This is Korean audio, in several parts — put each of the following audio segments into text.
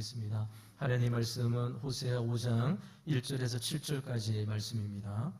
하겠습니다. 하나님 말씀은 호세아 5장 1절에서 7절까지의 말씀입니다.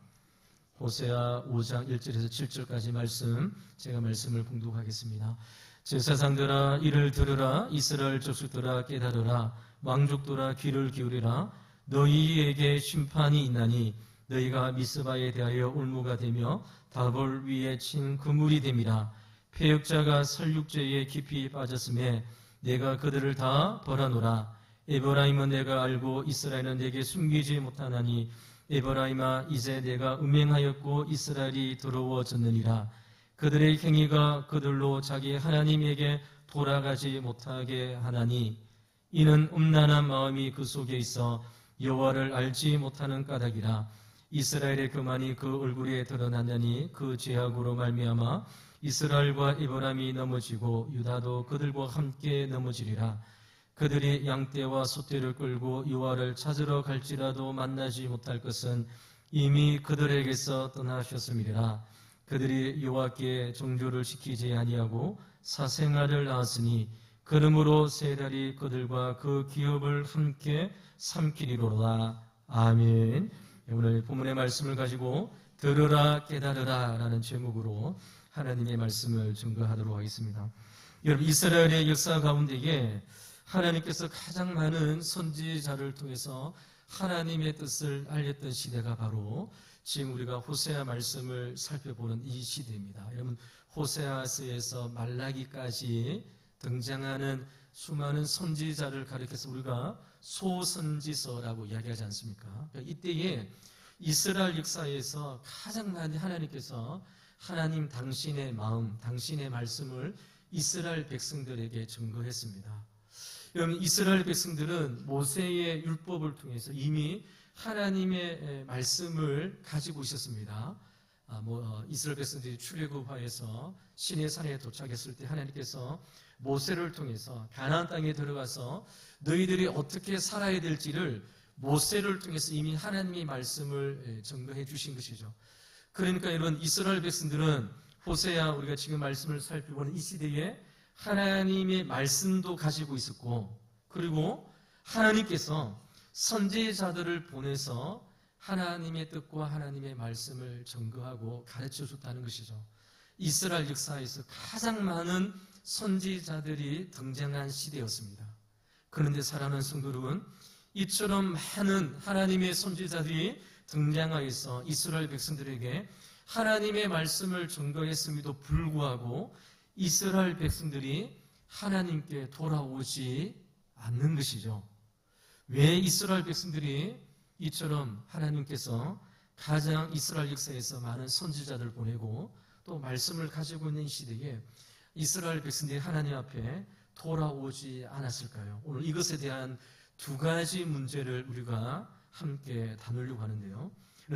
호세아 5장 1절에서 7절까지 말씀, 제가 말씀을 봉독하겠습니다. 제사장들아 이를 들으라. 이스라엘 족속들아 깨달으라. 왕족들아 귀를 기울이라. 너희에게 심판이 있나니 너희가 미스바에 대하여 울무가 되며 다볼 위에 친 그물이 됨이라. 패역자가 살육죄에 깊이 빠졌음에 내가 그들을 다 벌하노라. 에브라임은 내가 알고 이스라엘은 내게 숨기지 못하나니 에브라임아 이제 내가 음행하였고 이스라엘이 더러워졌느니라. 그들의 행위가 그들로 자기 하나님에게 돌아가지 못하게 하나니 이는 음란한 마음이 그 속에 있어 여호와를 알지 못하는 까닭이라. 이스라엘의 교만이 그 얼굴에 드러났나니 그 죄악으로 말미암아 이스라엘과 에브라임이 넘어지고 유다도 그들과 함께 넘어지리라. 그들이 양떼와 소떼를 끌고 여호와를 찾으러 갈지라도 만나지 못할 것은 이미 그들에게서 떠나셨음이라. 그들이 여호와께 정죄를 지키지 아니하고 사생아를 낳았으니 그러므로 세 달이 그들과 그 기업을 함께 삼키리로다. 아멘. 오늘 본문의 말씀을 가지고 들으라 깨달으라 라는 제목으로 하나님의 말씀을 증거하도록 하겠습니다. 여러분, 이스라엘의 역사 가운데에 하나님께서 가장 많은 선지자를 통해서 하나님의 뜻을 알렸던 시대가 바로 지금 우리가 호세아 말씀을 살펴보는 이 시대입니다. 여러분, 호세아서에서 말라기까지 등장하는 수많은 선지자를 가리켜서 우리가 소선지서라고 이야기하지 않습니까? 이때에 이스라엘 역사에서 가장 많이 하나님께서 하나님 당신의 마음, 당신의 말씀을 이스라엘 백성들에게 증거했습니다. 여러분, 이스라엘 백성들은 모세의 율법을 통해서 이미 하나님의 말씀을 가지고 있었습니다. 이스라엘 백성들이 출애굽하여서 시내산에 도착했을 때 하나님께서 모세를 통해서 가나안 땅에 들어가서 너희들이 어떻게 살아야 될지를 모세를 통해서 이미 하나님의 말씀을 증거해 주신 것이죠. 그러니까 여러분, 이스라엘 백성들은 호세아 우리가 지금 말씀을 살펴보는 이 시대에 하나님의 말씀도 가지고 있었고, 그리고 하나님께서 선지자들을 보내서 하나님의 뜻과 하나님의 말씀을 증거하고 가르쳐 줬다는 것이죠. 이스라엘 역사에서 가장 많은 선지자들이 등장한 시대였습니다. 그런데 사랑하는 성도 여러분, 이처럼 많은 하나님의 선지자들이 등장하여서 이스라엘 백성들에게 하나님의 말씀을 증거했음에도 불구하고 이스라엘 백성들이 하나님께 돌아오지 않는 것이죠. 왜 이스라엘 백성들이 이처럼 하나님께서 가장 이스라엘 역사에서 많은 선지자들을 보내고 또 말씀을 가지고 있는 시대에 이스라엘 백성들이 하나님 앞에 돌아오지 않았을까요? 오늘 이것에 대한 두 가지 문제를 우리가 함께 다루려고 하는데요.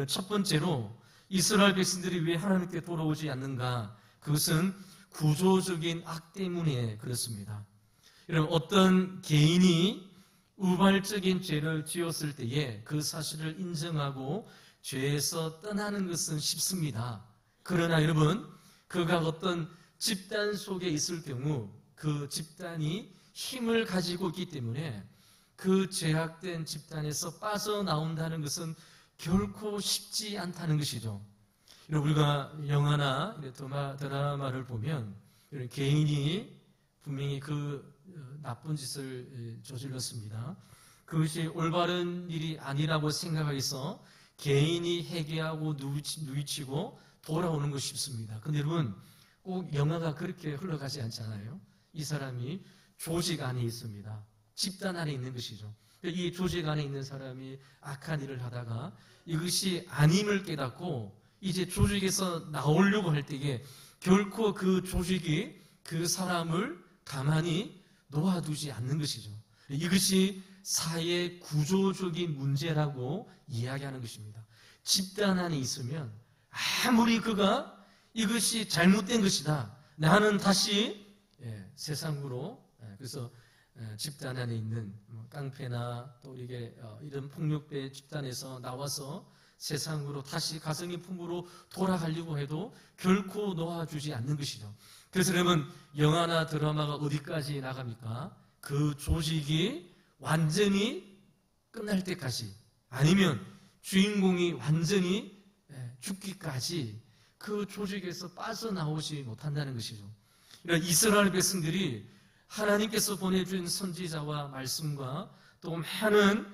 첫 번째로 이스라엘 백성들이 왜 하나님께 돌아오지 않는가? 그것은 구조적인 악 때문에 그렇습니다. 여러분, 어떤 개인이 우발적인 죄를 지었을 때에 그 사실을 인정하고 죄에서 떠나는 것은 쉽습니다. 그러나 여러분, 그가 어떤 집단 속에 있을 경우 그 집단이 힘을 가지고 있기 때문에 그 죄악된 집단에서 빠져나온다는 것은 결코 쉽지 않다는 것이죠. 우리가 영화나 드라마를 보면 개인이 분명히 그 나쁜 짓을 저질렀습니다. 그것이 올바른 일이 아니라고 생각해서 개인이 회개하고 누이치고 돌아오는 것이 쉽습니다. 그런데 여러분, 꼭 영화가 그렇게 흘러가지 않잖아요. 이 사람이 조직 안에 있습니다. 집단 안에 있는 것이죠. 이 조직 안에 있는 사람이 악한 일을 하다가 이것이 아님을 깨닫고 이제 조직에서 나오려고 할 때에 결코 그 조직이 그 사람을 가만히 놓아두지 않는 것이죠. 이것이 사회 구조적인 문제라고 이야기하는 것입니다. 집단 안에 있으면 아무리 그가 이것이 잘못된 것이다, 나는 다시 세상으로, 그래서 집단 안에 있는 깡패나 또 이게 이런 폭력배 집단에서 나와서 세상으로 다시 가정의 품으로 돌아가려고 해도 결코 놓아주지 않는 것이죠. 그래서 여러분, 영화나 드라마가 어디까지 나갑니까? 그 조직이 완전히 끝날 때까지, 아니면 주인공이 완전히 죽기까지 그 조직에서 빠져나오지 못한다는 것이죠. 이스라엘 백성들이 하나님께서 보내준 선지자와 말씀과 또 많은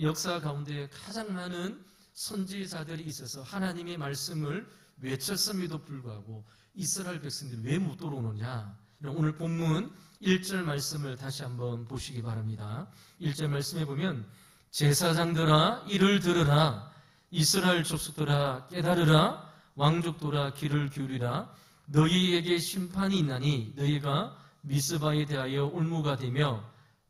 역사 가운데 가장 많은 선지자들이 있어서 하나님의 말씀을 외쳤음에도 불구하고 이스라엘 백성들이 왜 못 돌아오느냐. 오늘 본문 1절 말씀을 다시 한번 보시기 바랍니다. 1절 말씀에 보면 제사장들아 이를 들으라, 이스라엘 족속들아 깨달으라, 왕족들아 귀를 기울이라, 너희에게 심판이 있나니 너희가 미스바에 대하여 올무가 되며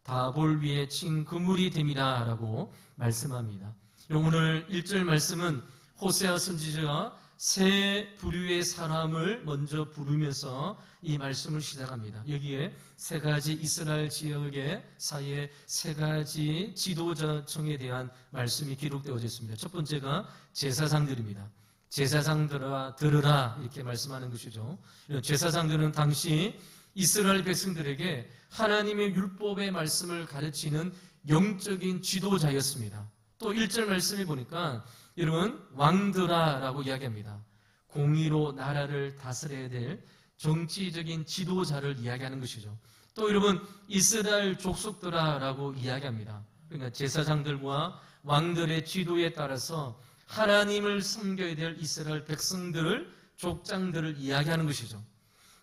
다볼 위에 친 그물이 됨이라 라고 말씀합니다. 오늘 1절 말씀은 호세아 선지자가 세 부류의 사람을 먼저 부르면서 이 말씀을 시작합니다. 여기에 세 가지 이스라엘 지역의 사이에 세 가지 지도자층에 대한 말씀이 기록되어져 있습니다. 첫 번째가 제사장들입니다. 제사장들아 들으라 이렇게 말씀하는 것이죠. 제사장들은 당시 이스라엘 백성들에게 하나님의 율법의 말씀을 가르치는 영적인 지도자였습니다. 또 1절 말씀에 보니까 여러분 왕들아라고 이야기합니다. 공의로 나라를 다스려야 될 정치적인 지도자를 이야기하는 것이죠. 또 여러분 이스라엘 족속들아라고 이야기합니다. 그러니까 제사장들과 왕들의 지도에 따라서 하나님을 섬겨야 될 이스라엘 백성들을, 족장들을 이야기하는 것이죠.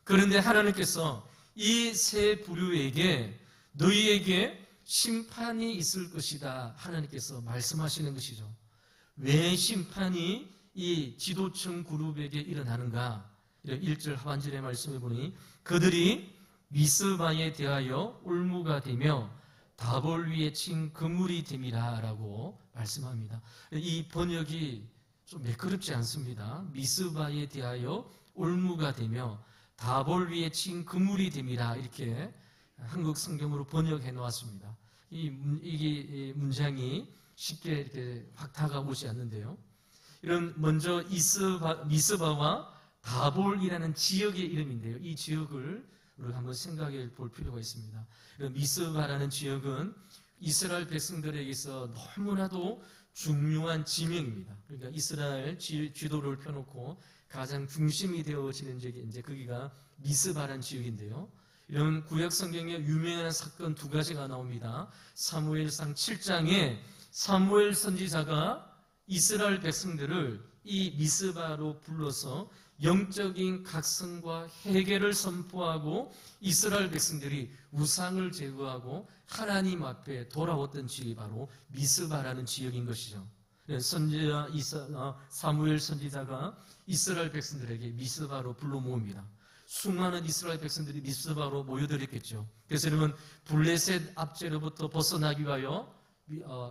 그런데 하나님께서 이 세 부류에게 너희에게 심판이 있을 것이다 하나님께서 말씀하시는 것이죠. 왜 심판이 이 지도층 그룹에게 일어나는가? 1절 하반절의 말씀을 보니 그들이 미스바에 대하여 올무가 되며 다볼 위에 친 그물이 됨이라 라고 말씀합니다. 이 번역이 좀 매끄럽지 않습니다. 미스바에 대하여 올무가 되며 다볼 위에 친 그물이 됨이라 이렇게 한국 성경으로 번역해 놓았습니다. 이 문장이 쉽게 이렇게 확 다가오지 않는데요. 이런 먼저 미스바와 다볼이라는 지역의 이름인데요. 이 지역을 우리가 한번 생각해 볼 필요가 있습니다. 미스바라는 지역은 이스라엘 백성들에게서 너무나도 중요한 지명입니다. 그러니까 이스라엘 지도를 펴놓고 가장 중심이 되어지는 지역이 이제 거기가 미스바라는 지역인데요. 이런 구약 성경에 유명한 사건 두 가지가 나옵니다. 사무엘상 7장에 사무엘 선지자가 이스라엘 백성들을 이 미스바로 불러서 영적인 각성과 회개를 선포하고 이스라엘 백성들이 우상을 제거하고 하나님 앞에 돌아왔던 지역이 바로 미스바라는 지역인 것이죠. 선지자 사무엘 선지자가 이스라엘 백성들에게 미스바로 불러 모읍니다. 수많은 이스라엘 백성들이 미스바로 모여들었겠죠. 그래서 여러분 블레셋 압제로부터 벗어나기 위하여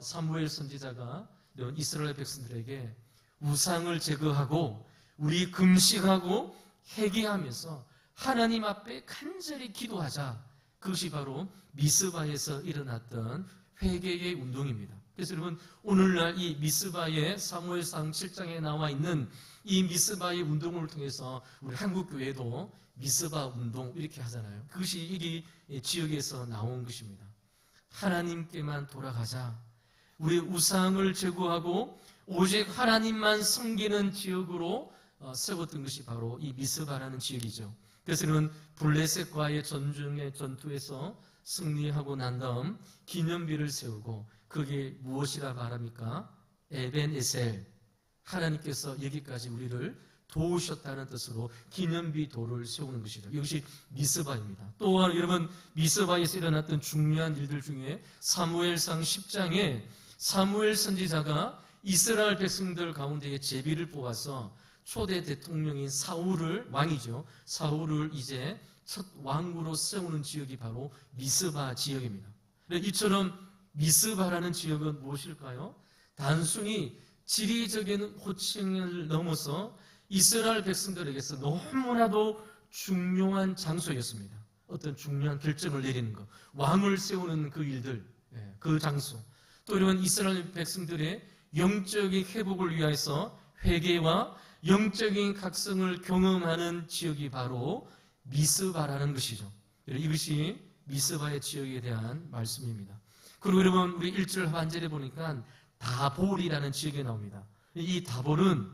사무엘 선지자가 이스라엘 백성들에게 우상을 제거하고 우리 금식하고 회개하면서 하나님 앞에 간절히 기도하자. 그것이 바로 미스바에서 일어났던 회개의 운동입니다. 그래서 여러분 오늘날 이 미스바의 사무엘상 7장에 나와 있는 이 미스바의 운동을 통해서 우리 한국교회도 미스바 운동 이렇게 하잖아요. 그것이 이 지역에서 나온 것입니다. 하나님께만 돌아가자. 우리 우상을 제거하고 오직 하나님만 섬기는 지역으로 세웠던 것이 바로 이 미스바라는 지역이죠. 그래서 그는 블레셋과의 전투에서 승리하고 난 다음 기념비를 세우고 그게 무엇이라 말합니까? 에벤에셀, 하나님께서 여기까지 우리를 도우셨다는 뜻으로 기념비 돌을 세우는 것이죠. 이것이 미스바입니다. 또한 여러분 미스바에서 일어났던 중요한 일들 중에 사무엘상 10장에 사무엘 선지자가 이스라엘 백성들 가운데에 제비를 뽑아서 초대 대통령인 사울을, 왕이죠, 사울을 이제 첫 왕으로 세우는 지역이 바로 미스바 지역입니다. 이처럼 미스바라는 지역은 무엇일까요? 단순히 지리적인 호칭을 넘어서 이스라엘 백성들에게서 너무나도 중요한 장소였습니다. 어떤 중요한 결정을 내리는 것, 왕을 세우는 그 일들, 그 장소, 또 이런 이스라엘 백성들의 영적인 회복을 위해서 회개와 영적인 각성을 경험하는 지역이 바로 미스바라는 것이죠. 이것이 미스바의 지역에 대한 말씀입니다. 그리고 여러분 우리 1절 하반절에 보니까 다볼이라는 지역이 나옵니다. 이 다볼은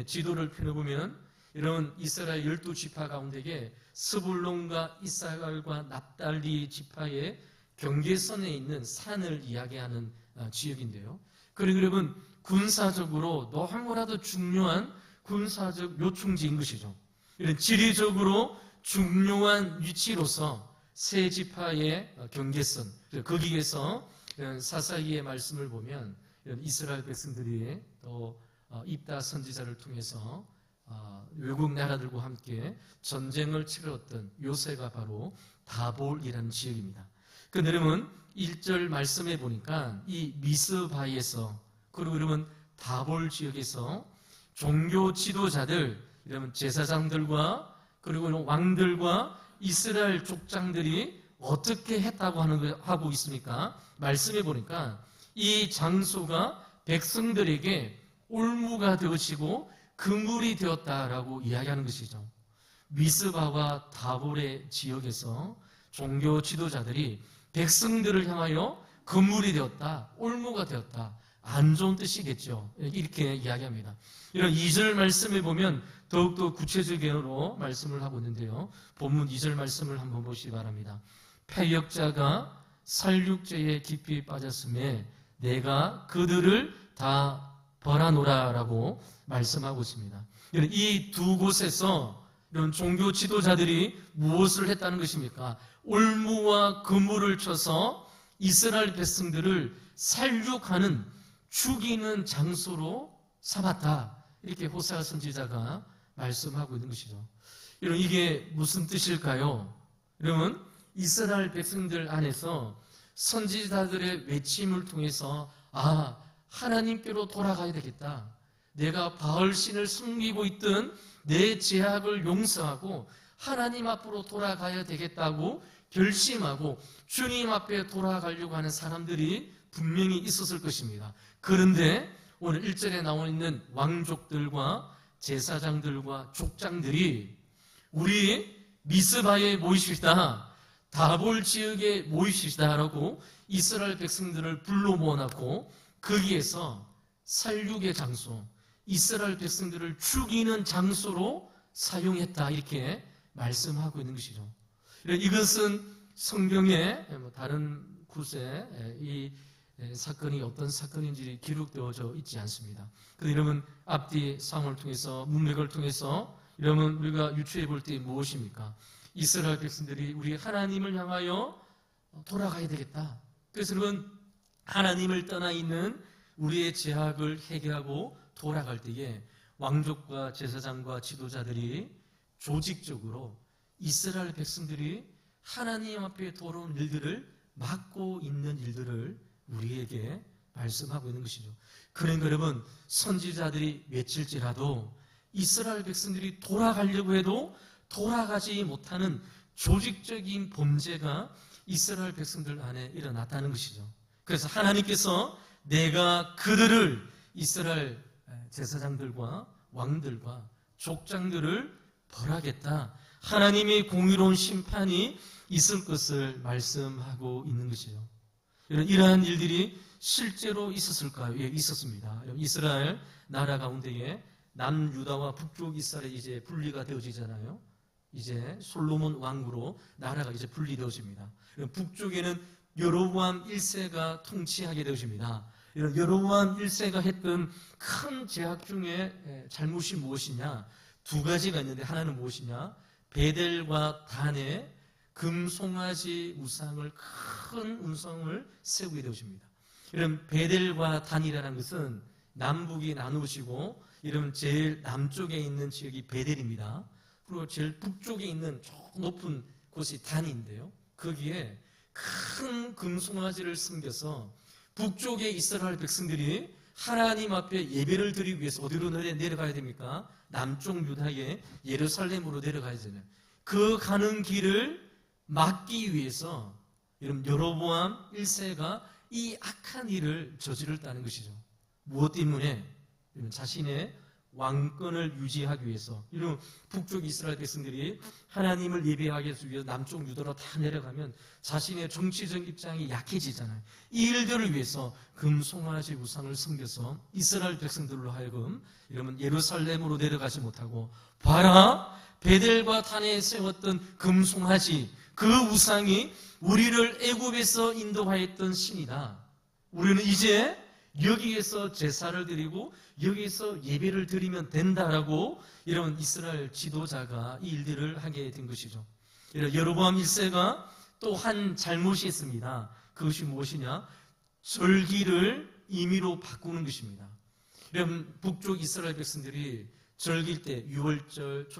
지도를 펴보면 이런 이스라엘 12지파 가운데에 스불론과 이사갈과 납달리 지파의 경계선에 있는 산을 이야기하는 지역인데요. 그리고 여러분 군사적으로 너무나도 중요한 군사적 요충지인 것이죠. 이런 지리적으로 중요한 위치로서 세 지파의 경계선, 거기에서 사사기의 말씀을 보면 이스라엘 백성들이 또 입다 선지자를 통해서 외국 나라들과 함께 전쟁을 치렀던 요새가 바로 다볼이라는 지역입니다. 그 여러분 1절 말씀해 보니까 이 미스바에서 그리고 여러분 다볼 지역에서 종교 지도자들, 여러분 제사장들과 그리고 왕들과 이스라엘 족장들이 어떻게 했다고 하고 있습니까? 말씀해 보니까 이 장소가 백성들에게 올무가 되어지고 그물이 되었다라고 이야기하는 것이죠. 미스바와 다볼의 지역에서 종교 지도자들이 백성들을 향하여 그물이 되었다, 올무가 되었다, 안 좋은 뜻이겠죠. 이렇게 이야기합니다. 이런 2절 말씀에 보면 더욱더 구체적으로 말씀을 하고 있는데요. 본문 2절 말씀을 한번 보시기 바랍니다. 패역자가 살육죄에 깊이 빠졌음에 내가 그들을 다 벌하노라라고 말씀하고 있습니다. 이 두 곳에서 이런 종교 지도자들이 무엇을 했다는 것입니까? 올무와 그물을 쳐서 이스라엘 백성들을 살육하는 죽이는 장소로 삼았다. 이렇게 호세아 선지자가 말씀하고 있는 것이죠. 여러분 이게 무슨 뜻일까요? 여러분 이스라엘 백성들 안에서 선지자들의 외침을 통해서 하나님께로 돌아가야 되겠다. 내가 바알신을 섬기고 있던 내 죄악을 용서하고 하나님 앞으로 돌아가야 되겠다고 결심하고 주님 앞에 돌아가려고 하는 사람들이 분명히 있었을 것입니다. 그런데 오늘 1절에 나와 있는 왕족들과 제사장들과 족장들이 우리 미스바에 모이시다, 다볼 지역에 모이시다라고 이스라엘 백성들을 불러 모아놓고 거기에서 살육의 장소, 이스라엘 백성들을 죽이는 장소로 사용했다 이렇게 말씀하고 있는 것이죠. 이것은 성경에 다른 곳에 이 사건이 어떤 사건인지 기록되어져 있지 않습니다. 그런데 여러분 앞뒤 상황을 통해서 문맥을 통해서 여러분 우리가 유추해 볼 때 무엇입니까? 이스라엘 백성들이 우리 하나님을 향하여 돌아가야 되겠다. 그래서 여러분 하나님을 떠나 있는 우리의 죄악을 해결하고 돌아갈 때에 왕족과 제사장과 지도자들이 조직적으로 이스라엘 백성들이 하나님 앞에 돌아온 일들을 막고 있는 일들을 우리에게 말씀하고 있는 것이죠. 그러니까 여러분 선지자들이 외칠지라도 이스라엘 백성들이 돌아가려고 해도 돌아가지 못하는 조직적인 범죄가 이스라엘 백성들 안에 일어났다는 것이죠. 그래서 하나님께서 내가 그들을 이스라엘 제사장들과 왕들과 족장들을 벌하겠다. 하나님의 공의로운 심판이 있을 것을 말씀하고 있는 것이죠. 이러한 일들이 실제로 있었을까요? 예, 있었습니다. 이스라엘 나라 가운데에 남유다와 북쪽 이스라엘이 이제 분리가 되어지잖아요. 이제 솔로몬 왕으로 나라가 이제 분리되어집니다. 북쪽에는 여로보암 1세가 통치하게 되어집니다. 이런 여로보암 1세가 했던 큰 죄악 중에 잘못이 무엇이냐? 두 가지가 있는데 하나는 무엇이냐? 베델과 단에 금송아지 우상을 큰 우상을 세우게 되어집니다. 이런 베델과 단이라는 것은 남북이 나누어지고 이런 제일 남쪽에 있는 지역이 베델입니다. 그리고 제일 북쪽에 있는 저 높은 곳이 단인데요. 거기에 큰 금송아지를 섬겨서 북쪽에 이스라엘 백성들이 하나님 앞에 예배를 드리기 위해서 어디로 내려가야 됩니까? 남쪽 유다의 예루살렘으로 내려가야 되는 그 가는 길을 막기 위해서 여로보암 1세가 이 악한 일을 저질렀다는 것이죠. 무엇 때문에? 자신의 왕권을 유지하기 위해서 이런 북쪽 이스라엘 백성들이 하나님을 예배하기 위해서 남쪽 유다로 다 내려가면 자신의 정치적 입장이 약해지잖아요. 이 일들을 위해서 금송아지 우상을 섬겨서 이스라엘 백성들로 하여금 이러면 예루살렘으로 내려가지 못하고 봐라 베델과 단에 세웠던 금송아지 그 우상이 우리를 애굽에서 인도하였던 신이다. 우리는 이제 여기에서 제사를 드리고 여기에서 예배를 드리면 된다라고 이런 이스라엘 지도자가 이 일들을 하게 된 것이죠. 여로보암 1세가 또 한 잘못이 있습니다. 그것이 무엇이냐? 절기를 임의로 바꾸는 것입니다. 여러분 북쪽 이스라엘 백성들이 절기일 때 유월절,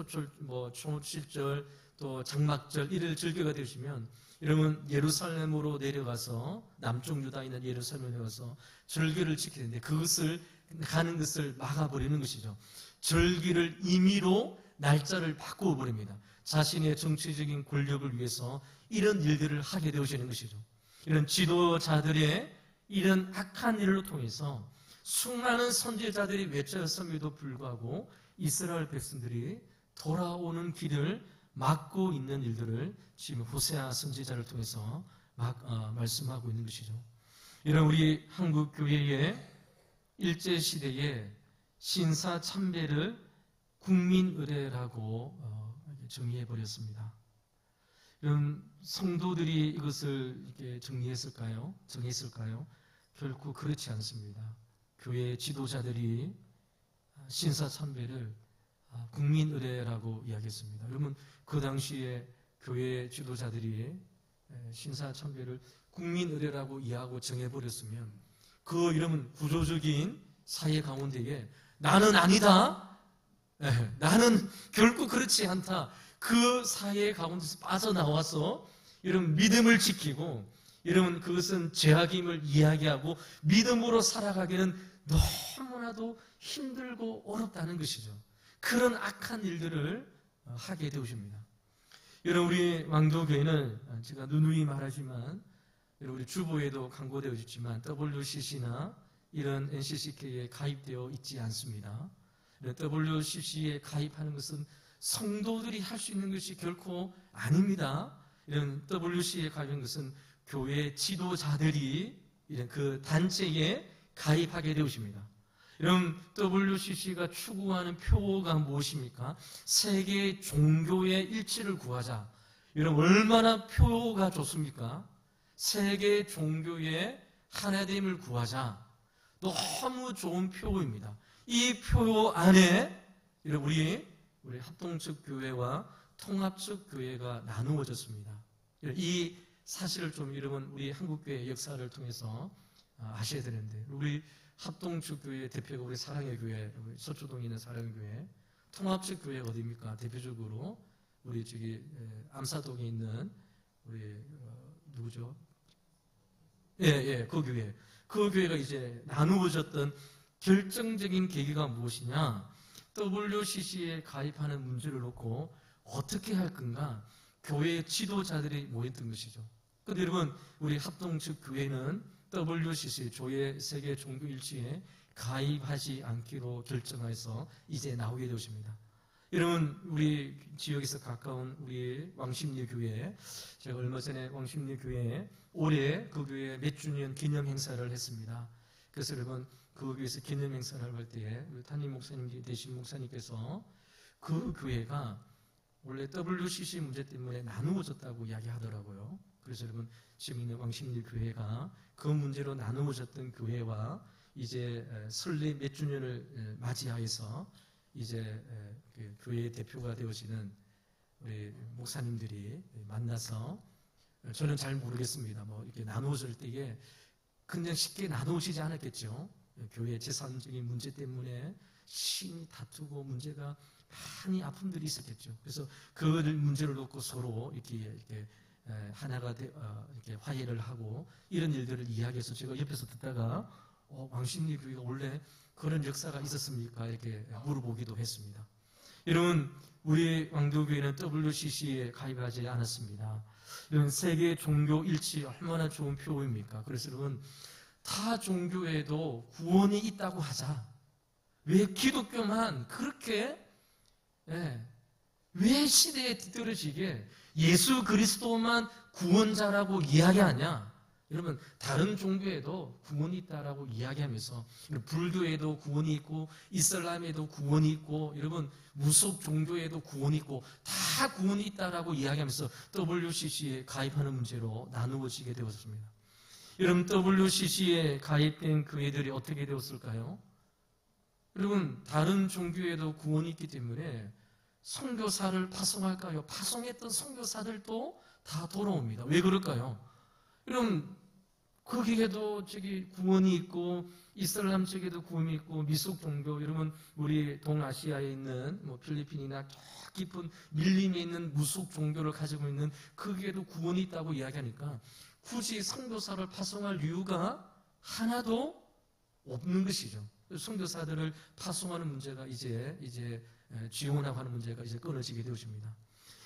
초칠절, 또 장막절 이를 절기가 되시면 여러분 예루살렘으로 내려가서 남쪽 유다에 있는 예루살렘에 내려가서 절기를 지켜야 되는데 그것을 가는 것을 막아버리는 것이죠. 절기를 임의로 날짜를 바꾸어 버립니다. 자신의 정치적인 권력을 위해서 이런 일들을 하게 되어지는 것이죠. 이런 지도자들의 이런 악한 일을 통해서 수많은 선지자들이 외쳤음에도 불구하고 이스라엘 백성들이 돌아오는 길을 막고 있는 일들을 지금 호세아 선지자를 통해서 말씀하고 있는 것이죠. 이런 우리 한국 교회의 일제 시대에 신사 참배를 국민 의례라고 정의해 버렸습니다. 이런 성도들이 이것을 이렇게 정했을까요? 결코 그렇지 않습니다. 교회 지도자들이 신사 참배를 국민 의례라고 이야기했습니다. 여러분 그 당시에 교회 지도자들이 신사 참배를 국민 의례라고 이해하고 정해버렸으면 그 이러면 구조적인 사회 가운데에 나는 아니다, 나는 결코 그렇지 않다, 그 사회 가운데서 빠져나와서 이런 믿음을 지키고 이러면 그것은 죄악임을 이야기하고 믿음으로 살아가기는 너무나도 힘들고 어렵다는 것이죠. 그런 악한 일들을 하게 되십니다. 여러분 우리 왕도교회는 제가 누누이 말하지만 우리 주보에도 광고되어 있지만 WCC나 이런 NCCK에 가입되어 있지 않습니다. WCC에 가입하는 것은 성도들이 할 수 있는 것이 결코 아닙니다. 이런 WCC에 가입하는 것은 교회 지도자들이 이런 그 단체에 가입하게 되십니다. 여러분 WCC가 추구하는 표가 무엇입니까? 세계 종교의 일치를 구하자. 여러분 얼마나 표가 좋습니까? 세계 종교의 하나됨을 구하자. 너무 좋은 표입니다. 이 표 안에 우리 합동측 교회와 통합측 교회가 나누어졌습니다. 이 사실을 좀 여러분 우리 한국교회 역사를 통해서 아셔야 되는데 우리 합동측 교회 대표가 우리 사랑의 교회, 우리 서초동에 있는 사랑의 교회, 통합측 교회가 어디입니까? 대표적으로 우리 저기 암사동에 있는 우리 누구죠? 그 교회. 그 교회가 이제 나누어졌던 결정적인 계기가 무엇이냐? WCC에 가입하는 문제를 놓고 어떻게 할 건가? 교회 지도자들이 모였던 것이죠. 그런데 여러분 우리 합동측 교회는 WCC 조회 세계 종교일치에 가입하지 않기로 결정해서 이제 나오게 되었습니다. 여러분 우리 지역에서 가까운 우리 왕십리 교회, 제가 얼마 전에 왕십리 교회에 올해 그 교회 몇 주년 기념 행사를 했습니다. 그래서 여러분 그 교회에서 기념 행사를 할 때에 우리 담임 목사님 되신 목사님께서 그 교회가 원래 WCC 문제 때문에 나누어졌다고 이야기하더라고요. 그래서 여러분 지금 있는 왕십리 교회가 그 문제로 나누어졌던 교회와 이제 설립 몇 주년을 맞이하여서 이제 그 교회의 대표가 되어지는 우리 목사님들이 만나서 저는 잘 모르겠습니다. 뭐 이렇게 나누어질 때에 그냥 쉽게 나누어지지 않았겠죠. 교회 재산적인 문제 때문에 심히 다투고 문제가 많이 아픔들이 있었겠죠. 그래서 그 문제를 놓고 서로 이렇게 하나가 이렇게 화해를 하고 이런 일들을 이야기해서 제가 옆에서 듣다가 왕십리 교회가 원래 그런 역사가 있었습니까? 이렇게 물어보기도 했습니다. 여러분 우리 왕도교회는 WCC에 가입하지 않았습니다. 이런 세계 종교 일치 얼마나 좋은 표입니까? 그래서 여러분 타 종교에도 구원이 있다고 하자. 왜 기독교만 그렇게 왜 시대에 뒤떨어지게 예수 그리스도만 구원자라고 이야기하냐? 여러분, 다른 종교에도 구원이 있다라고 이야기하면서, 불교에도 구원이 있고 이슬람에도 구원이 있고, 여러분 무속 종교에도 구원이 있고 다 구원이 있다라고 이야기하면서 WCC에 가입하는 문제로 나누어지게 되었습니다. 여러분, WCC에 가입된 교회들이 어떻게 되었을까요? 여러분, 다른 종교에도 구원이 있기 때문에 선교사를 파송할까요? 파송했던 선교사들도 다 돌아옵니다. 왜 그럴까요? 여러분, 거기에도 구원이 있고 이슬람 쪽에도 구원이 있고 미속 종교, 여러분 우리 동아시아에 있는 필리핀이나 저 깊은 밀림에 있는 무속 종교를 가지고 있는 거기에도 구원이 있다고 이야기하니까 굳이 선교사를 파송할 이유가 하나도 없는 것이죠. 선교사들을 파송하는 문제가 이제 지원하고 하는 문제가 이제 끊어지게 되어집니다.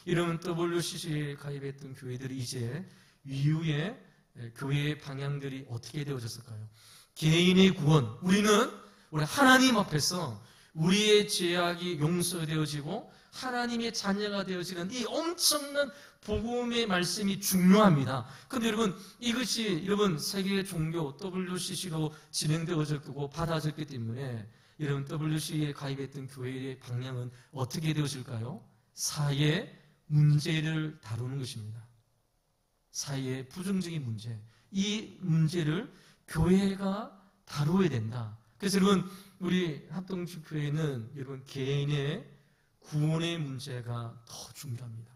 이러면 WCC에 가입했던 교회들이 이제 이후에 교회의 방향들이 어떻게 되어졌을까요? 개인의 구원, 우리 하나님 앞에서 우리의 죄악이 용서되어지고 하나님의 자녀가 되어지는 이 엄청난 복음의 말씀이 중요합니다. 그런데 여러분, 이것이 여러분 세계 종교 WCC로 진행되어졌고 받아졌기 때문에 여러분 WCC에 가입했던 교회의 방향은 어떻게 되어질까요? 사회 문제를 다루는 것입니다. 사회의 부정적인 문제, 이 문제를 교회가 다루어야 된다. 그래서 여러분, 우리 합동교회는 여러분 개인의 구원의 문제가 더 중요합니다.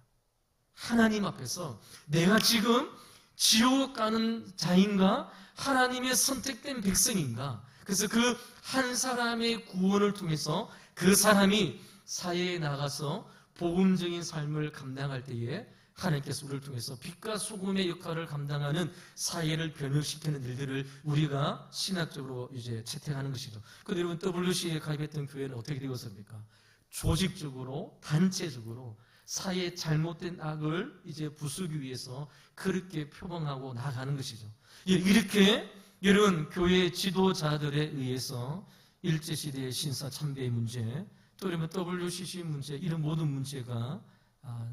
하나님 앞에서 내가 지금 지옥 가는 자인가, 하나님의 선택된 백성인가. 그래서 그 한 사람의 구원을 통해서 그 사람이 사회에 나가서 복음적인 삶을 감당할 때에 하나님께서 우리를 통해서 빛과 소금의 역할을 감당하는 사회를 변혁시키는 일들을 우리가 신학적으로 이제 채택하는 것이죠. 그런데 여러분, WC에 가입했던 교회는 어떻게 되었습니까? 조직적으로, 단체적으로 사회의 잘못된 악을 이제 부수기 위해서 그렇게 표방하고 나가는 것이죠. 이렇게 여러분 교회 지도자들에 의해서 일제시대의 신사 참배의 문제, 또 그러면 WCC 문제, 이런 모든 문제가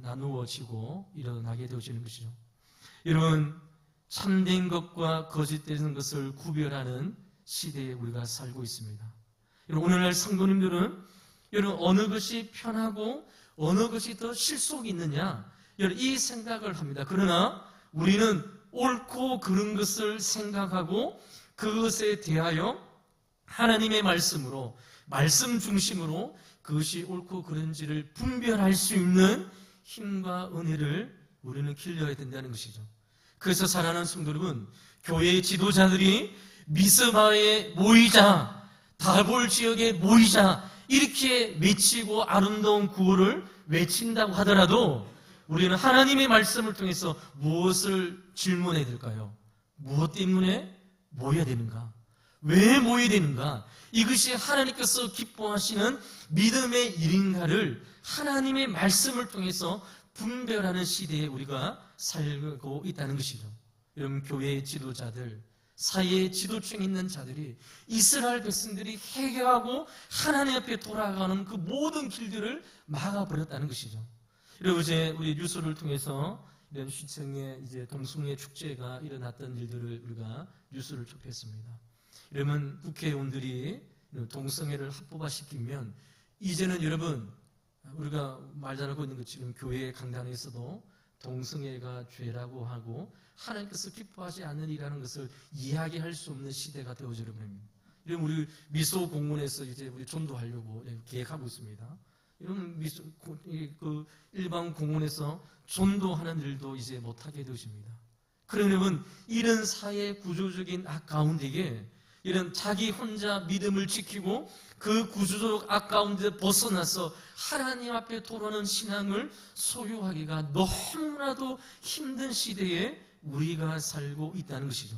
나누어지고 일어나게 되어지는 것이죠. 여러분, 참된 것과 거짓된 것을 구별하는 시대에 우리가 살고 있습니다. 여러분, 오늘날 성도님들은 여러분 어느 것이 편하고 어느 것이 더 실속이 있느냐, 여러분 이 생각을 합니다. 그러나 우리는 옳고 그른 것을 생각하고 그것에 대하여 하나님의 말씀으로, 말씀 중심으로 그것이 옳고 그른지를 분별할 수 있는 힘과 은혜를 우리는 길러야 된다는 것이죠. 그래서 사랑하는 성도 여러분, 교회의 지도자들이 미스바에 모이자, 다볼 지역에 모이자, 이렇게 외치고 아름다운 구호를 외친다고 하더라도 우리는 하나님의 말씀을 통해서 무엇을 질문해야 될까요? 무엇 때문에 모여야 되는가? 왜 모여야 되는가? 이것이 하나님께서 기뻐하시는 믿음의 일인가를 하나님의 말씀을 통해서 분별하는 시대에 우리가 살고 있다는 것이죠. 여러분, 교회의 지도자들, 사회의 지도층에 있는 자들이 이스라엘 백성들이 회개하고 하나님 앞에 돌아가는 그 모든 길들을 막아버렸다는 것이죠. 여러분, 이제 우리 뉴스를 통해서 이런 시청의 이제 동성애 축제가 일어났던 일들을 우리가 뉴스를 접했습니다. 이러면 국회의원들이 동성애를 합법화시키면 이제는 여러분 우리가 말 잘하고 있는 것처럼 교회 강단에서도 동성애가 죄라고 하고 하나님께서 기뻐하지 않는 일이라는 것을 이야기할 수 없는 시대가 되어지려 합니다. 이러면 우리 미소 공원에서 이제 우리 전도하려고 계획하고 있습니다. 이런 그 일반 공원에서 전도하는 일도 이제 못하게 되십니다. 그러면 이런 사회 구조적인 악 가운데에 이런 자기 혼자 믿음을 지키고 그 구조적 악 가운데 벗어나서 하나님 앞에 돌아오는 신앙을 소유하기가 너무나도 힘든 시대에 우리가 살고 있다는 것이죠.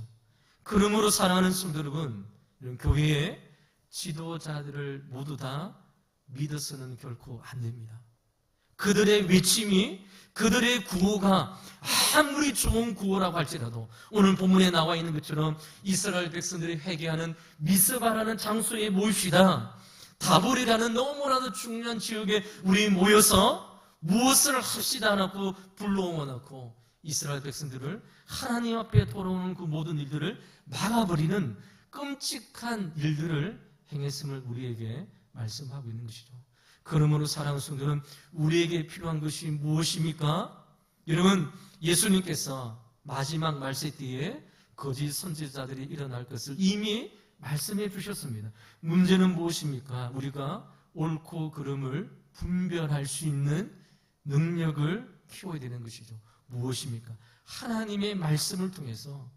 그러므로 사랑하는 성도 여러분, 이런 교회의 지도자들을 모두 다 믿어서는 결코 안 됩니다. 그들의 외침이, 그들의 구호가 아무리 좋은 구호라고 할지라도 오늘 본문에 나와 있는 것처럼 이스라엘 백성들이 회개하는 미스바라는 장소에 모입시다. 다볼이라는 너무나도 중요한 지역에 우리 모여서 무엇을 합시다 않았고 불러오고 않고 이스라엘 백성들을 하나님 앞에 돌아오는 그 모든 일들을 막아버리는 끔찍한 일들을 행했음을 우리에게 말씀하고 있는 것이죠. 그러므로 사랑하는 성도는 우리에게 필요한 것이 무엇입니까? 여러분, 예수님께서 마지막 말세 때에 거짓 선지자들이 일어날 것을 이미 말씀해 주셨습니다. 문제는 무엇입니까? 우리가 옳고 그름을 분별할 수 있는 능력을 키워야 되는 것이죠. 무엇입니까? 하나님의 말씀을 통해서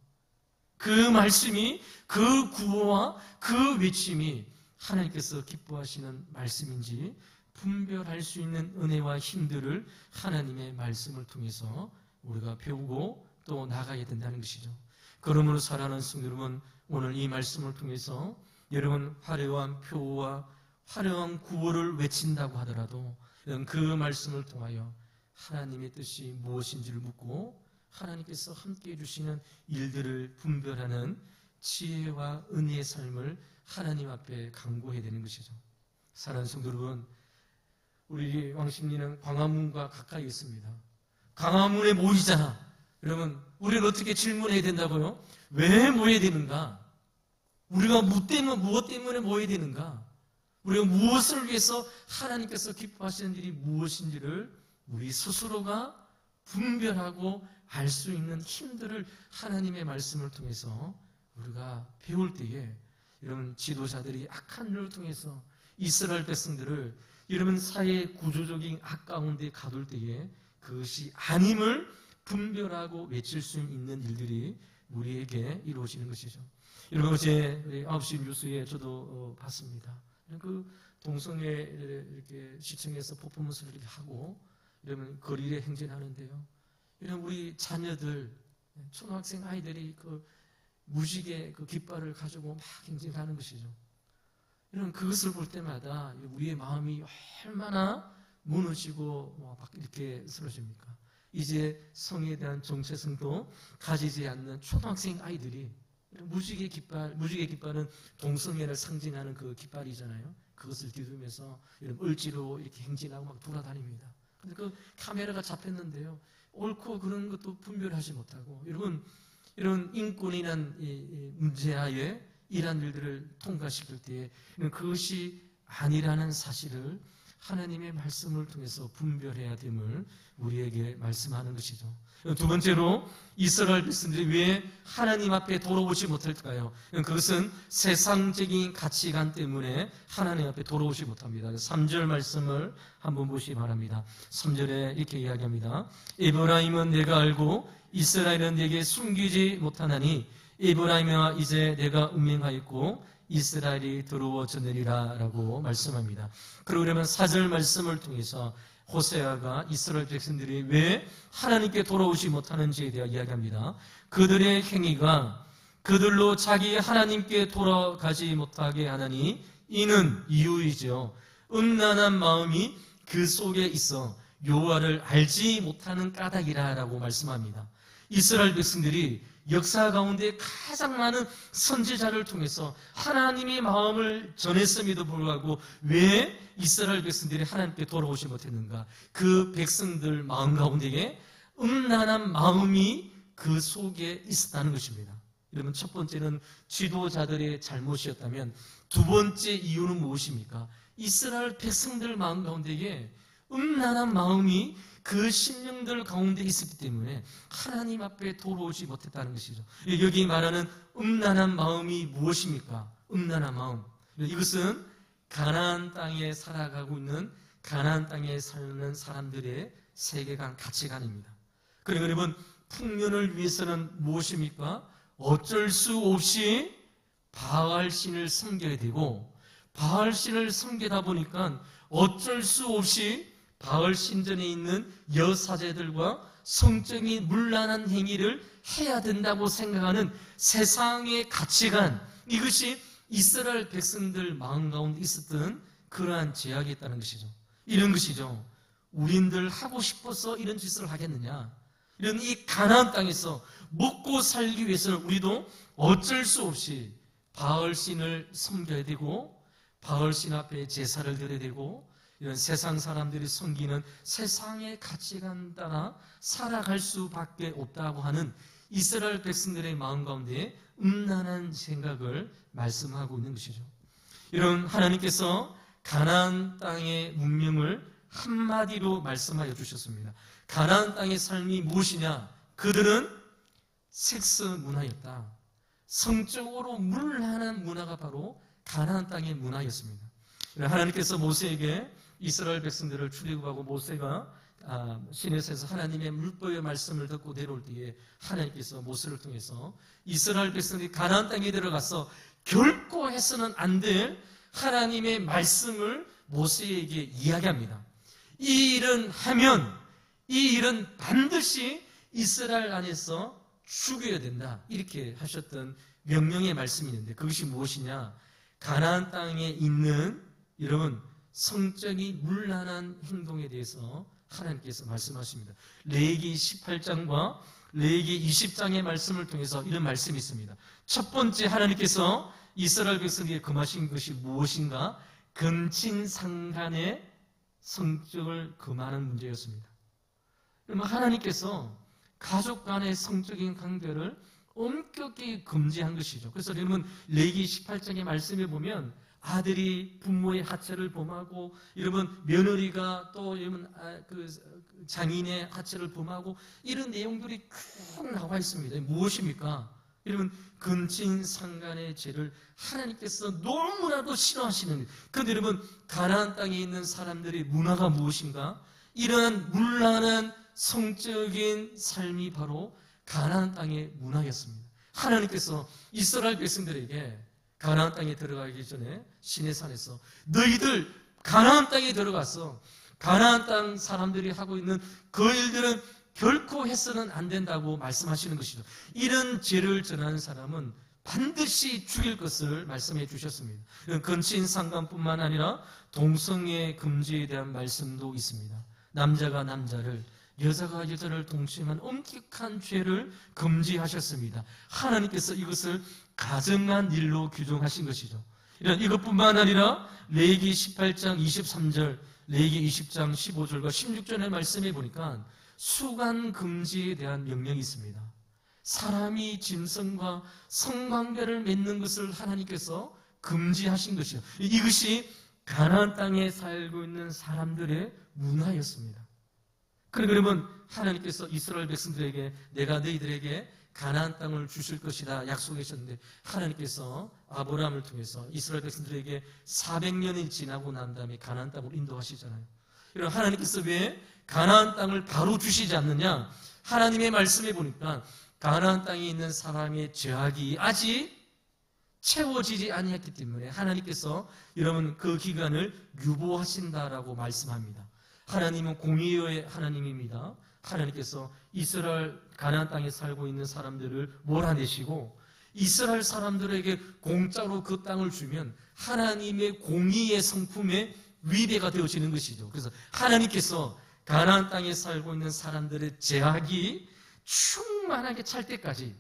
그 말씀이, 그 구호와 그 외침이 하나님께서 기뻐하시는 말씀인지 분별할 수 있는 은혜와 힘들을 하나님의 말씀을 통해서 우리가 배우고 또 나가야 된다는 것이죠. 그러므로 사랑하는 성도 여러분, 오늘 이 말씀을 통해서 여러분 화려한 표와 화려한 구호를 외친다고 하더라도 그 말씀을 통하여 하나님의 뜻이 무엇인지를 묻고 하나님께서 함께해 주시는 일들을 분별하는 지혜와 은혜의 삶을 하나님 앞에 강구해야 되는 것이죠. 사랑하는 성도 여러분, 우리 왕십리는 광화문과 가까이 있습니다. 광화문에 모이자. 여러분, 우리는 어떻게 질문해야 된다고요? 왜 모여야 되는가? 우리가 무엇 때문에 모여야 되는가? 우리가 무엇을 위해서 하나님께서 기뻐하시는 일이 무엇인지를 우리 스스로가 분별하고 알 수 있는 힘들을 하나님의 말씀을 통해서 우리가 배울 때에 여러분, 지도자들이 악한 일을 통해서 이스라엘 백성들을 여러분 사회 구조적인 악 가운데 가둘 때에 그것이 아님을 분별하고 외칠 수 있는 일들이 우리에게 이루어지는 것이죠. 여러분, 어제 9시 뉴스에 저도 봤습니다. 그 동성애 이렇게 시청에서 퍼포먼스를 이렇게 하고 여러분 거리에 행진하는데요. 이런 우리 자녀들, 초등학생 아이들이 그 무지개 그 깃발을 가지고 막 행진하는 것이죠. 이런 그것을 볼 때마다 우리의 마음이 얼마나 무너지고 막 이렇게 쓰러집니까? 이제 성에 대한 정체성도 가지지 않는 초등학생 아이들이 무지개 깃발은 동성애를 상징하는 그 깃발이잖아요. 그것을 뒤돌면서 이런 을지로 이렇게 행진하고 막 돌아다닙니다. 근데 그 카메라가 잡혔는데요. 옳고 그런 것도 분별하지 못하고 여러분, 이런 인권이란 문제하에 이러한 일들을 통과시킬 때에 그것이 아니라는 사실을 하나님의 말씀을 통해서 분별해야 됨을 우리에게 말씀하는 것이죠. 두 번째로 이스라엘 백성들이 왜 하나님 앞에 돌아오지 못할까요? 그것은 세상적인 가치관 때문에 하나님 앞에 돌아오지 못합니다. 3절 말씀을 한번 보시기 바랍니다. 3절에 이렇게 이야기합니다. 에브라임은 내가 알고 이스라엘은 내게 숨기지 못하나니 에브라임아 이제 내가 운명하였고 이스라엘이 들어오었느니라 라고 말씀합니다. 그러려면 4절 말씀을 통해서 호세아가 이스라엘 백성들이 왜 하나님께 돌아오지 못하는지에 대해 이야기합니다. 그들의 행위가 그들로 자기 하나님께 돌아가지 못하게 하나니 이는 이유이죠. 음란한 마음이 그 속에 있어 여호와를 알지 못하는 까닭이라 라고 말씀합니다. 이스라엘 백성들이 역사 가운데 가장 많은 선지자를 통해서 하나님의 마음을 전했음에도 불구하고 왜 이스라엘 백성들이 하나님께 돌아오지 못했는가? 그 백성들 마음 가운데에 음란한 마음이 그 속에 있었다는 것입니다. 여러분, 첫 번째는 지도자들의 잘못이었다면 두 번째 이유는 무엇입니까? 이스라엘 백성들 마음 가운데에 음란한 마음이 그 심령들 가운데 있었기 때문에 하나님 앞에 돌아오지 못했다는 것이죠. 여기 말하는 음란한 마음이 무엇입니까? 음란한 마음. 이것은 가나안 땅에 살아가고 있는 가나안 땅에 사는 사람들의 세계관, 가치관입니다. 그리고 여러분, 풍년을 위해서는 무엇입니까? 어쩔 수 없이 바알신을 섬겨야 되고 바알신을 섬기다 보니까 어쩔 수 없이 바알 신전에 있는 여사제들과 성적인 문란한 행위를 해야 된다고 생각하는 세상의 가치관, 이것이 이스라엘 백성들 마음 가운데 있었던 그러한 제약이 있다는 것이죠. 이런 것이죠. 우린들 하고 싶어서 이런 짓을 하겠느냐? 이런 이 가나안 땅에서 먹고 살기 위해서는 우리도 어쩔 수 없이 바알 신을 섬겨야 되고 바알신 앞에 제사를 드려야 되고 이런 세상 사람들이 섬기는 세상의 가치관 따라 살아갈 수밖에 없다고 하는 이스라엘 백성들의 마음 가운데 음란한 생각을 말씀하고 있는 것이죠. 이런 하나님께서 가나안 땅의 문명을 한마디로 말씀하여 주셨습니다. 가나안 땅의 삶이 무엇이냐? 그들은 섹스 문화였다. 성적으로 물란한 문화가 바로 가나안 땅의 문화였습니다. 하나님께서 모세에게 이스라엘 백성들을 출애굽하고 모세가 시내산에서 하나님의 물법의 말씀을 듣고 내려올 때에 하나님께서 모세를 통해서 이스라엘 백성들이 가나안 땅에 들어가서 결코 해서는 안 될 하나님의 말씀을 모세에게 이야기합니다. 이 일은 하면 이 일은 반드시 이스라엘 안에서 죽여야 된다, 이렇게 하셨던 명령의 말씀이 있는데 그것이 무엇이냐? 가나안 땅에 있는 여러분 성적인 문란한 행동에 대해서 하나님께서 말씀하십니다. 레위기 18장과 레위기 20장의 말씀을 통해서 이런 말씀이 있습니다. 첫 번째, 하나님께서 이스라엘 백성에게 금하신 것이 무엇인가? 근친상간의 성적을 금하는 문제였습니다. 그러면 하나님께서 가족 간의 성적인 관계를 엄격히 금지한 것이죠. 그래서 여러분 레위기 18장의 말씀에 보면 아들이 부모의 하체를 범하고 여러분 며느리가 또 여러분 장인의 하체를 범하고 이런 내용들이 쭉 나와 있습니다. 무엇입니까? 여러분 근친상간의 죄를 하나님께서 너무나도 싫어하시는. 그런데 여러분 가나안 땅에 있는 사람들의 문화가 무엇인가? 이러한 문란한 성적인 삶이 바로 가나안 땅의 문화였습니다. 하나님께서 이스라엘 백성들에게 가나안 땅에 들어가기 전에 시내산에서 너희들 가나안 땅에 들어가서 가나안 땅 사람들이 하고 있는 그 일들은 결코 해서는 안 된다고 말씀하시는 것이죠. 이런 죄를 전하는 사람은 반드시 죽일 것을 말씀해 주셨습니다. 근친상간뿐만 아니라 동성애 금지에 대한 말씀도 있습니다. 남자가 남자를, 여자가 여자를 동침한 엄격한 죄를 금지하셨습니다. 하나님께서 이것을 가증한 일로 규정하신 것이죠. 이것뿐만 아니라 레위기 18장 23절, 레위기 20장 15절과 16절의 말씀에 보니까 수간 금지에 대한 명령이 있습니다. 사람이 짐승과 성관계를 맺는 것을 하나님께서 금지하신 것이요. 이것이 가나안 땅에 살고 있는 사람들의 문화였습니다. 그러면 하나님께서 이스라엘 백성들에게 내가 너희들에게 가나안 땅을 주실 것이다 약속하셨는데 하나님께서 아브라함을 통해서 이스라엘 백성들에게 400년이 지나고 난 다음에 가나안 땅으로 인도하시잖아요. 그럼 하나님께서 왜 가나안 땅을 바로 주시지 않느냐? 하나님의 말씀에 보니까 가나안 땅에 있는 사람의 죄악이 아직 채워지지 아니했기 때문에 하나님께서 여러분 그 기간을 유보하신다라고 말씀합니다. 하나님은 공의의 하나님입니다. 하나님께서 이스라엘 가나안 땅에 살고 있는 사람들을 몰아내시고 이스라엘 사람들에게 공짜로 그 땅을 주면 하나님의 공의의 성품에 위배가 되어지는 것이죠. 그래서 하나님께서 가나안 땅에 살고 있는 사람들의 죄악이 충만하게 찰 때까지,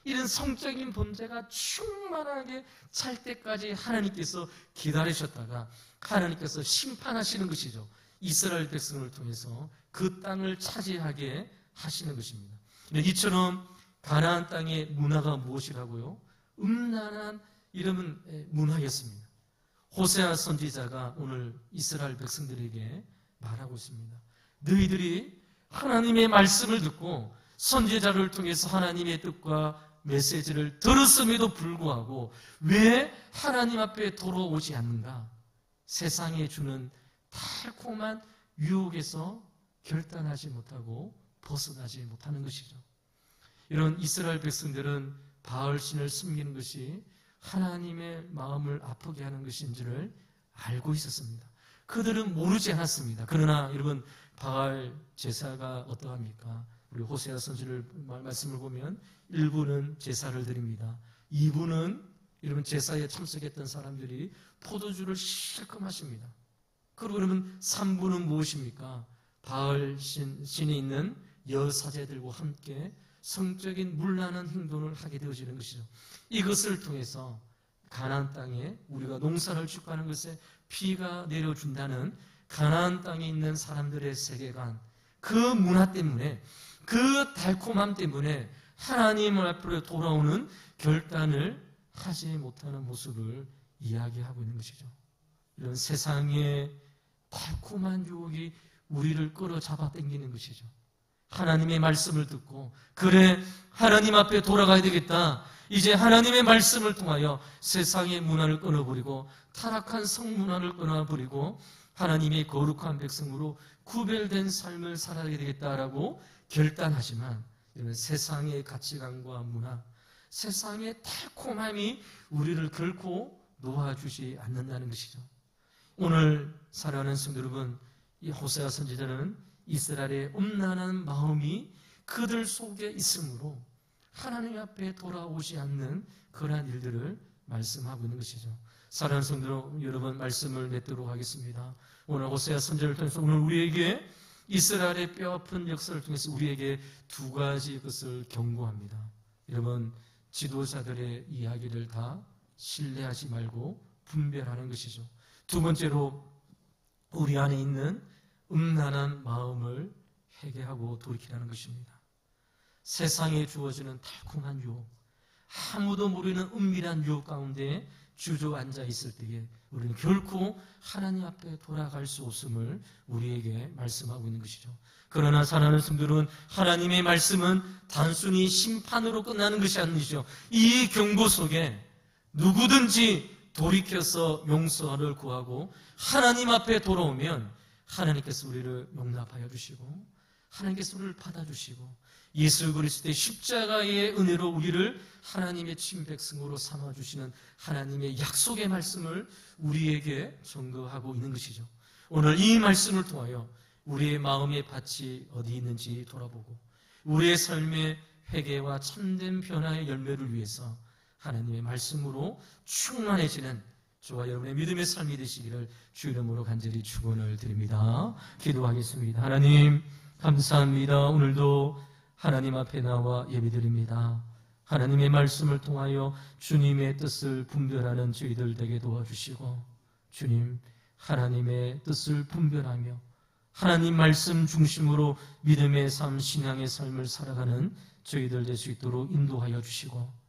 이런 성적인 범죄가 충만하게 찰 때까지 하나님께서 기다리셨다가 하나님께서 심판하시는 것이죠. 이스라엘 백성을 통해서 그 땅을 차지하게 하시는 것입니다. 이처럼 가나안 땅의 문화가 무엇이라고요? 음란한 이런 문화였습니다. 호세아 선지자가 오늘 이스라엘 백성들에게 말하고 있습니다. 너희들이 하나님의 말씀을 듣고 선지자를 통해서 하나님의 뜻과 메시지를 들었음에도 불구하고 왜 하나님 앞에 돌아오지 않는가? 세상에 주는 달콤한 유혹에서 결단하지 못하고 벗어나지 못하는 것이죠. 이런 이스라엘 백성들은 바알신을 숨기는 것이 하나님의 마음을 아프게 하는 것인지를 알고 있었습니다. 그들은 모르지 않았습니다. 그러나 여러분 바알 제사가 어떠합니까? 우리 호세아 선지를 말씀을 보면 1부는 제사를 드립니다. 2부는 여러분 제사에 참석했던 사람들이 포도주를 실컷 마십니다. 그리고 그러면 3부는 무엇입니까? 바알 신이 있는 여사제들과 함께 성적인 문란한 행동을 하게 되어지는 것이죠. 이것을 통해서 가나안 땅에 우리가 농사를 짓고 하는 것에 비가 내려준다는 가나안 땅에 있는 사람들의 세계관, 그 문화 때문에, 그 달콤함 때문에 하나님 앞으로 돌아오는 결단을 하지 못하는 모습을 이야기하고 있는 것이죠. 이런 세상의 달콤한 유혹이 우리를 끌어잡아 당기는 것이죠. 하나님의 말씀을 듣고, 그래, 하나님 앞에 돌아가야 되겠다. 이제 하나님의 말씀을 통하여 세상의 문화를 끊어버리고 타락한 성문화를 끊어버리고 하나님의 거룩한 백성으로 구별된 삶을 살아야 되겠다라고 결단하지만, 이런 세상의 가치관과 문화, 세상의 달콤함이 우리를 결코 놓아주지 않는다는 것이죠. 오늘 사랑하는 성도 여러분, 이 호세아 선지자는 이스라엘의 음란한 마음이 그들 속에 있으므로 하나님 앞에 돌아오지 않는 그러한 일들을 말씀하고 있는 것이죠. 사랑하는 성도 여러분, 말씀을 맺도록 하겠습니다. 오늘 호세아 선지자를 통해서 오늘 우리에게 이스라엘의 뼈아픈 역사를 통해서 우리에게 두 가지 것을 경고합니다. 여러분, 지도자들의 이야기를 다 신뢰하지 말고 분별하는 것이죠. 두 번째로, 우리 안에 있는 음란한 마음을 회개하고 돌이키라는 것입니다. 세상에 주어지는 달콤한 유혹, 아무도 모르는 은밀한 유혹 가운데 주저앉아 있을 때에 우리는 결코 하나님 앞에 돌아갈 수 없음을 우리에게 말씀하고 있는 것이죠. 그러나 사랑하는 성도들은, 하나님의 말씀은 단순히 심판으로 끝나는 것이 아니죠. 이 경고 속에 누구든지 돌이켜서 용서를 구하고 하나님 앞에 돌아오면 하나님께서 우리를 용납하여 주시고 하나님께서 우리를 받아주시고 예수 그리스도의 십자가의 은혜로 우리를 하나님의 친백성으로 삼아주시는 하나님의 약속의 말씀을 우리에게 증거하고 있는 것이죠. 오늘 이 말씀을 통하여 우리의 마음의 밭이 어디 있는지 돌아보고 우리의 삶의 회개와 참된 변화의 열매를 위해서 하나님의 말씀으로 충만해지는 저와 여러분의 믿음의 삶이 되시기를 주 이름으로 간절히 축원을 드립니다. 기도하겠습니다. 하나님 감사합니다. 오늘도 하나님 앞에 나와 예배드립니다. 하나님의 말씀을 통하여 주님의 뜻을 분별하는 저희들 되게 도와주시고, 주님, 하나님의 뜻을 분별하며 하나님 말씀 중심으로 믿음의 삶, 신앙의 삶을 살아가는 저희들 될 수 있도록 인도하여 주시고,